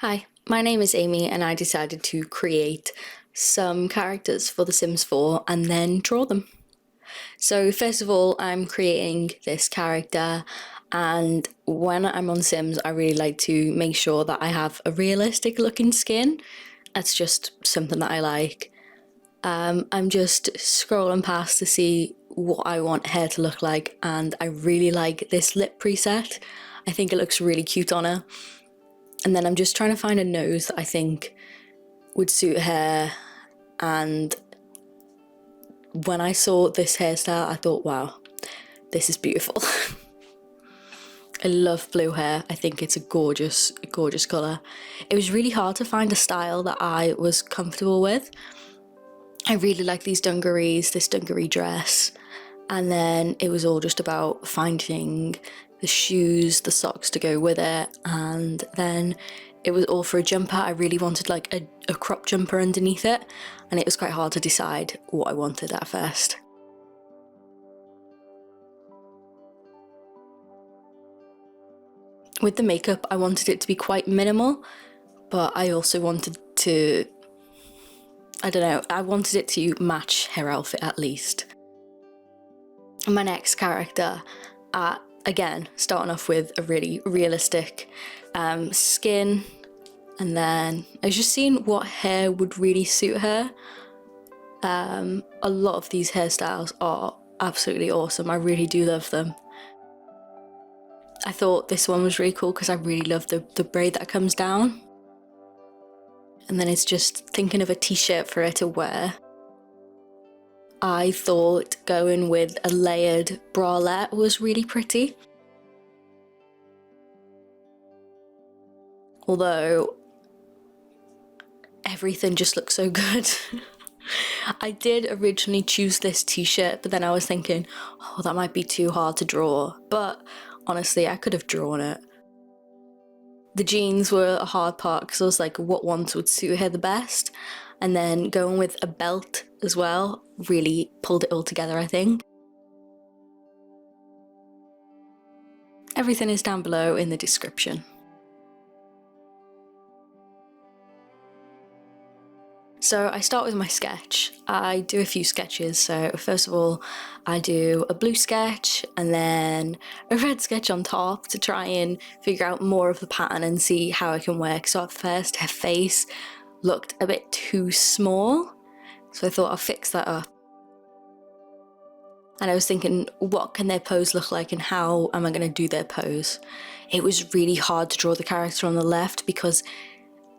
Hi, my name is Amy and I decided to create some characters for The Sims 4 and then draw them. So first of all, I'm creating this character, and when I'm on Sims, I really like to make sure that I have a realistic looking skin. That's just something that I like. I'm just scrolling past to see what I want hair to look like, and I really like this lip preset. I think it looks really cute on her. And then I'm just trying to find a nose that I think would suit her. And when I saw this hairstyle, I thought, wow, this is beautiful. I love blue hair. I think it's a gorgeous, gorgeous colour. It was really hard to find a style that I was comfortable with. I really like these dungarees, this dungaree dress. And then it was all just about finding the shoes, the socks to go with it. And then it was all for a jumper. I really wanted like a crop jumper underneath it. And it was quite hard to decide what I wanted at first. With the makeup, I wanted it to be quite minimal, but I also wanted to, I don't know, I wanted it to match her outfit at least. My next character, again, starting off with a really realistic skin, and then I was just seeing what hair would really suit her. A lot of these hairstyles are absolutely awesome. I really do love them. I thought this one was really cool because I really love the braid that comes down. And then it's just thinking of a t-shirt for her to wear. I thought going with a layered bralette was really pretty. Although everything just looks so good. I did originally choose this t-shirt, but then I was thinking, oh, that might be too hard to draw. But honestly, I could have drawn it. The jeans were a hard part because I was like, what ones would suit her the best? And then going with a belt as well really pulled it all together, I think. Everything is down below in the description. So I start with my sketch. I do a few sketches. So first of all, I do a blue sketch and then a red sketch on top to try and figure out more of the pattern and see how I can work. So at first, her face looked a bit too small. So I thought I'll fix that up. And I was thinking, what can their pose look like and how am I going to do their pose? It was really hard to draw the character on the left because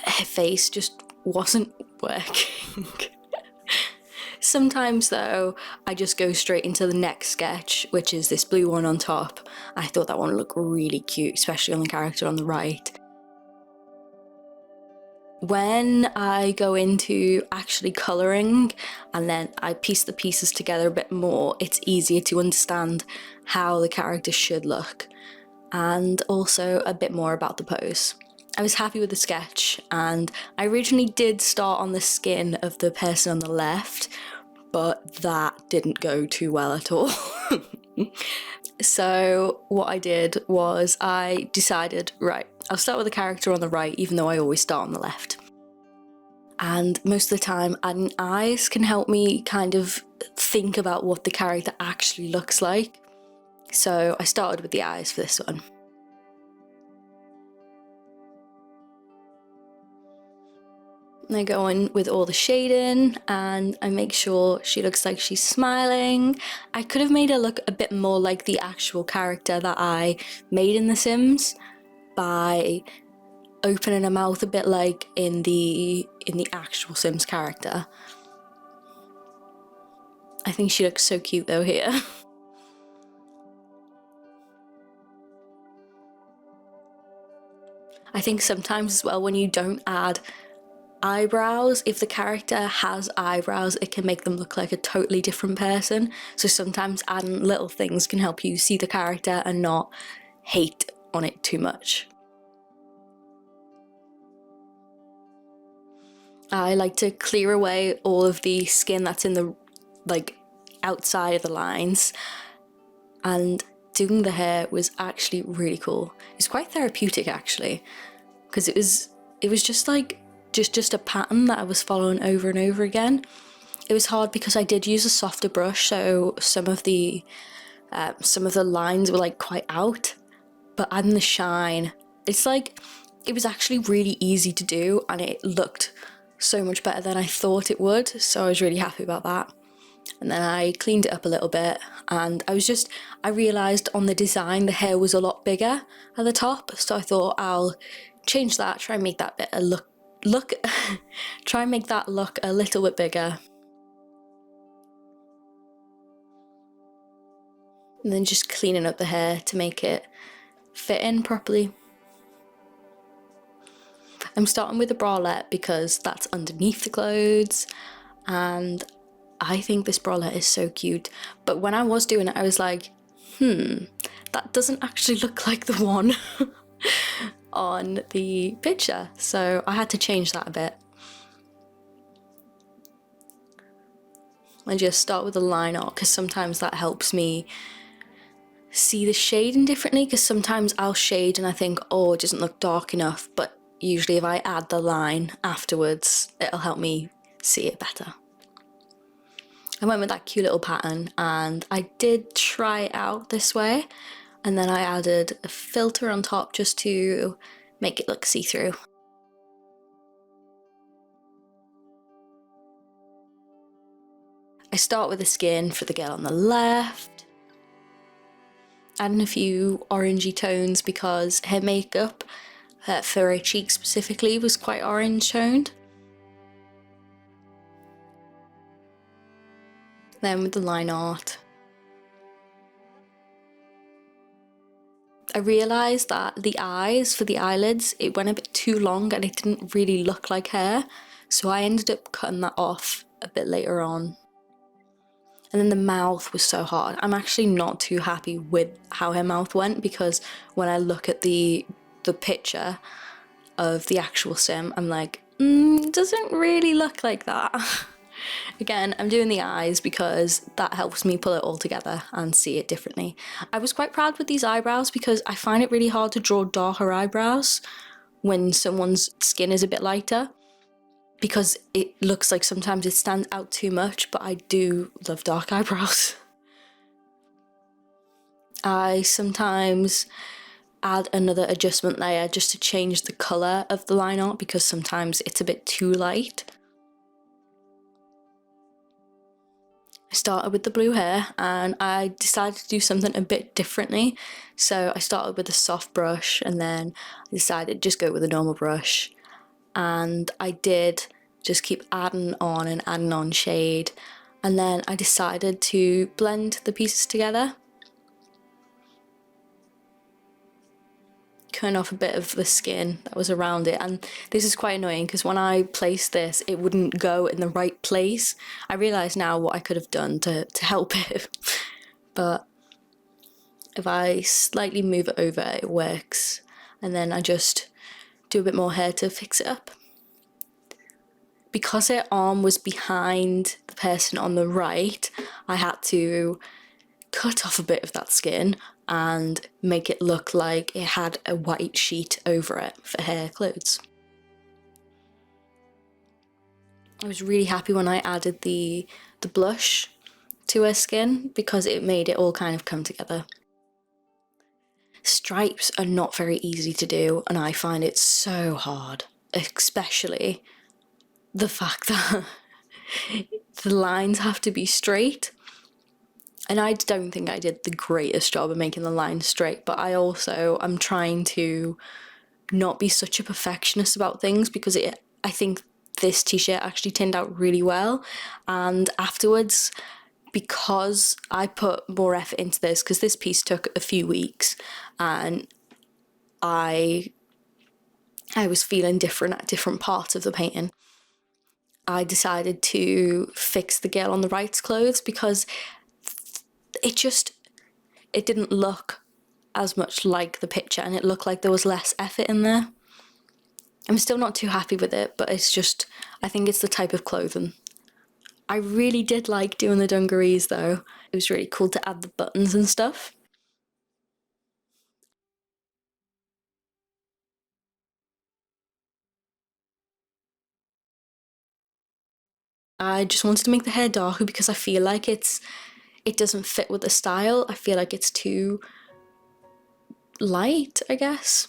her face just wasn't working. Sometimes though, I just go straight into the next sketch, which is this blue one on top. I thought that one looked really cute, especially on the character on the right. When I go into actually colouring and then I piece the pieces together a bit more, it's easier to understand how the character should look and also a bit more about the pose. I was happy with the sketch, and I originally did start on the skin of the person on the left, but that didn't go too well at all. So what I did was I decided, right, I'll start with the character on the right, even though I always start on the left. And most of the time, adding eyes can help me kind of think about what the character actually looks like. So I started with the eyes for this one. And I go in with all the shading and I make sure she looks like she's smiling. I could have made her look a bit more like the actual character that I made in The Sims by opening her mouth a bit like in the actual Sims character. I think she looks so cute though here. I think sometimes as well when you don't add eyebrows, if the character has eyebrows, it can make them look like a totally different person. So sometimes adding little things can help you see the character and not hate on it too much. I like to clear away all of the skin that's in the outside of the lines, and doing the hair was actually really cool. It's quite therapeutic actually, because it it was just like just a pattern that I was following over and over again. It was hard because I did use a softer brush, so some of the lines were like quite out, but adding the shine, it's like, it was actually really easy to do and it looked so much better than I thought it would, so I was really happy about that. And then I cleaned it up a little bit, and I realised on the design the hair was a lot bigger at the top, so I thought I'll change that, try and make that bit try and make that look a little bit bigger. And then just cleaning up the hair to make it fit in properly. I'm starting with a bralette because that's underneath the clothes, and I think this bralette is so cute. But when I was doing it, I was like, that doesn't actually look like the one on the picture. So I had to change that a bit. I just start with a line art because sometimes that helps me see the shading differently, because sometimes I'll shade and I think, oh, it doesn't look dark enough, but usually if I add the line afterwards, it'll help me see it better. I went with that cute little pattern and I did try it out this way, and then I added a filter on top just to make it look see-through. I start with the skin for the girl on the left, adding a few orangey tones because her makeup for her cheeks specifically was quite orange toned. Then with the line art, I realised that the eyes for the eyelids, it went a bit too long and it didn't really look like hair, so I ended up cutting that off a bit later on. And then the mouth was so hard. I'm actually not too happy with how her mouth went, because when I look at the picture of the actual sim, I'm like, it doesn't really look like that. Again, I'm doing the eyes because that helps me pull it all together and see it differently. I was quite proud with these eyebrows because I find it really hard to draw darker eyebrows when someone's skin is a bit lighter, because it looks like sometimes it stands out too much, but I do love dark eyebrows. I sometimes add another adjustment layer just to change the colour of the line art because sometimes it's a bit too light. I started with the blue hair and I decided to do something a bit differently. So I started with a soft brush and then I decided just go with a normal brush. And I did just keep adding on shade. And then I decided to blend the pieces together. Cutting off a bit of the skin that was around it, and this is quite annoying because when I placed this it wouldn't go in the right place. I realise now what I could have done to help it, but if I slightly move it over it works, and then I just do a bit more hair to fix it up. Because her arm was behind the person on the right, I had to cut off a bit of that skin and make it look like it had a white sheet over it for her clothes. I was really happy when I added the blush to her skin because it made it all kind of come together. Stripes are not very easy to do and I find it so hard, especially the fact that the lines have to be straight. And I don't think I did the greatest job of making the lines straight, but I'm trying to not be such a perfectionist about things because I think this t-shirt actually turned out really well. And afterwards, because I put more effort into this, because this piece took a few weeks and I was feeling different at different parts of the painting, I decided to fix the girl on the right's clothes because it didn't look as much like the picture and it looked like there was less effort in there. I'm still not too happy with it, but I think it's the type of clothing. I really did like doing the dungarees though. It was really cool to add the buttons and stuff. I just wanted to make the hair darker because I feel like it doesn't fit with the style. I feel like it's too light, I guess.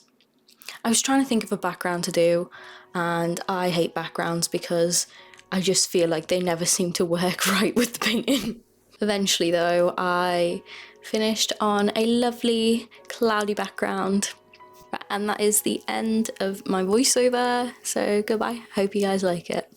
I was trying to think of a background to do, and I hate backgrounds because I just feel like they never seem to work right with the painting. Eventually though, I finished on a lovely cloudy background, and that is the end of my voiceover, so goodbye. Hope you guys like it.